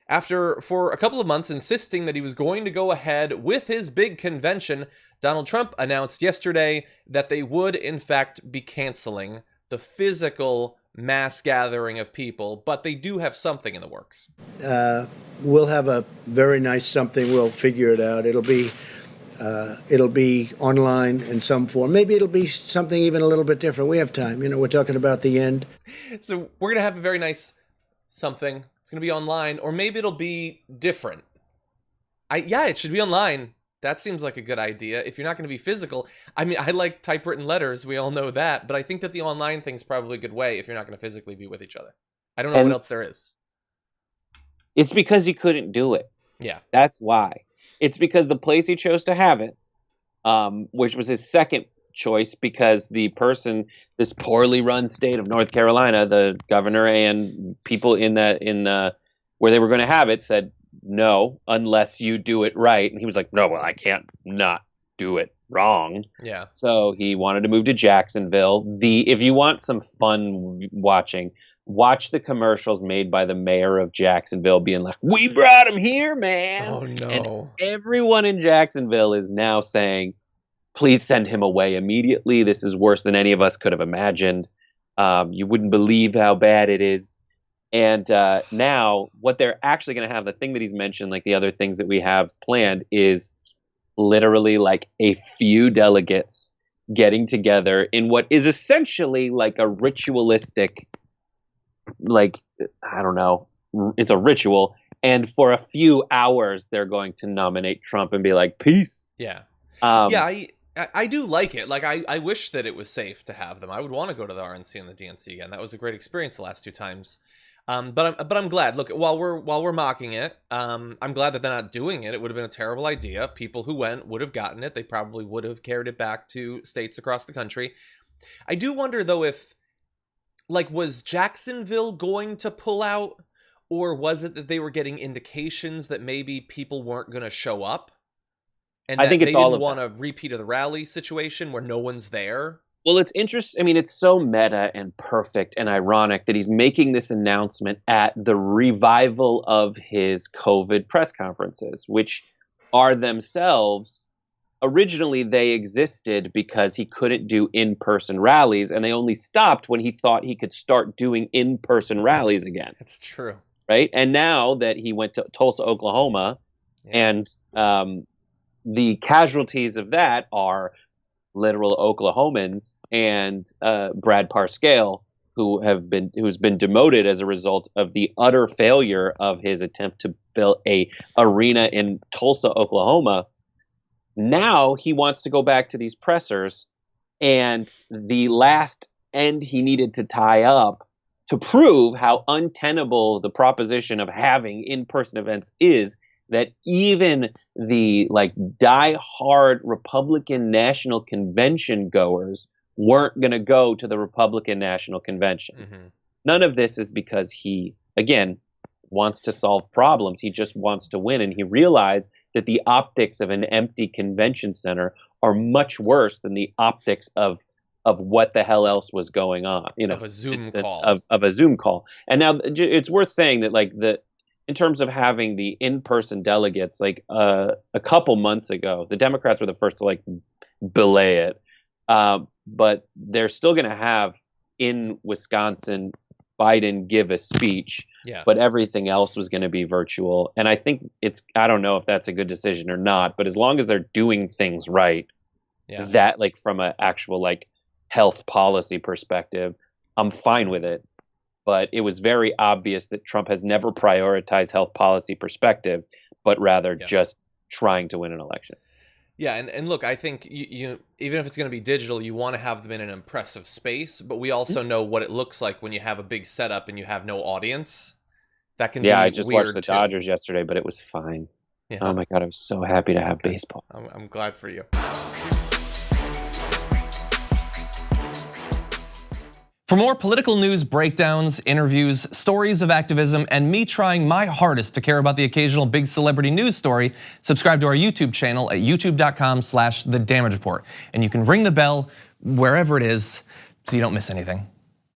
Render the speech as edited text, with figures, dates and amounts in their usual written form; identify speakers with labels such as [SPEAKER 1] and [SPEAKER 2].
[SPEAKER 1] After, for a couple of months, insisting that he was going to go ahead with his big convention, Donald Trump announced yesterday that they would, in fact, be canceling the physical mass gathering of people, but they do have something in the works.
[SPEAKER 2] We'll have a very nice something. We'll figure it out. It'll be online in some form. Maybe it'll be something even a little bit different. We have time. We're talking about the end.
[SPEAKER 1] So we're going to have a very nice something. It's going to be online, or maybe it'll be different. Yeah, it should be online. That seems like a good idea. If you're not going to be physical, I mean, I like typewritten letters. We all know that. But I think that the online thing's probably a good way if you're not going to physically be with each other. I don't know what else there is.
[SPEAKER 3] It's because he couldn't do it.
[SPEAKER 1] Yeah.
[SPEAKER 3] That's why. It's because the place he chose to have it, which was his second choice, because the person, this poorly run state of North Carolina, the governor and people in where they were going to have it said, no, unless you do it right. And he was like, no, well, I can't not do it wrong.
[SPEAKER 1] Yeah.
[SPEAKER 3] So he wanted to move to Jacksonville. If you want some fun watching, watch the commercials made by the mayor of Jacksonville being like, we brought him here, man.
[SPEAKER 1] Oh, no.
[SPEAKER 3] And everyone in Jacksonville is now saying, please send him away immediately. This is worse than any of us could have imagined. You wouldn't believe how bad it is. And now what they're actually going to have, the thing that he's mentioned, like the other things that we have planned, is literally like a few delegates getting together in what is essentially like a ritualistic, like, I don't know, it's a ritual. And for a few hours, they're going to nominate Trump and be like, peace.
[SPEAKER 1] Yeah. I do like it. Like, I wish that it was safe to have them. I would want to go to the RNC and the DNC again. That was a great experience the last two times. But I'm glad. Look, while we're mocking it, I'm glad that they're not doing it. It would have been a terrible idea. People who went would have gotten it. They probably would have carried it back to states across the country. I do wonder though if, like, was Jacksonville going to pull out, or was it that they were getting indications that maybe people weren't going to show up, and
[SPEAKER 3] I think
[SPEAKER 1] they
[SPEAKER 3] it's all
[SPEAKER 1] didn't
[SPEAKER 3] of
[SPEAKER 1] want a repeat of the rally situation where no one's there?
[SPEAKER 3] Well, it's interesting. I mean, it's so meta and perfect and ironic that he's making this announcement at the revival of his COVID press conferences, which are themselves, originally they existed because he couldn't do in-person rallies, and they only stopped when he thought he could start doing in-person rallies again.
[SPEAKER 1] That's true.
[SPEAKER 3] Right? And now that he went to Tulsa, Oklahoma, and the casualties of that are literal Oklahomans and Brad Parscale, who's been demoted as a result of the utter failure of his attempt to build a arena in Tulsa, Oklahoma. Now he wants to go back to these pressers, and the last end he needed to tie up to prove how untenable the proposition of having in-person events is, that even the die-hard Republican National Convention goers weren't going to go to the Republican National Convention. Mm-hmm. None of this is because he, again, wants to solve problems. He just wants to win. And he realized that the optics of an empty convention center are much worse than the optics of what the hell else was going on.
[SPEAKER 1] Of a Zoom call.
[SPEAKER 3] Of a Zoom call. And now it's worth saying that in terms of having the in-person delegates, a couple months ago, the Democrats were the first to belay it. But they're still going to have in Wisconsin Biden give a speech, but everything else was going to be virtual. And I think I don't know if that's a good decision or not, but as long as they're doing things right, that from an actual health policy perspective, I'm fine with it. But it was very obvious that Trump has never prioritized health policy perspectives, but rather just trying to win an election.
[SPEAKER 1] Yeah, and look, I think you even if it's going to be digital, you want to have them in an impressive space, but we also know what it looks like when you have a big setup and you have no audience. That can be weird.
[SPEAKER 3] Yeah, I just watched the Dodgers yesterday, but it was fine. Yeah. Oh my God, I was so happy to have baseball.
[SPEAKER 1] I'm glad for you. For more political news breakdowns, interviews, stories of activism, and me trying my hardest to care about the occasional big celebrity news story, subscribe to our YouTube channel at youtube.com/The Damage Report. And you can ring the bell wherever it is so you don't miss anything.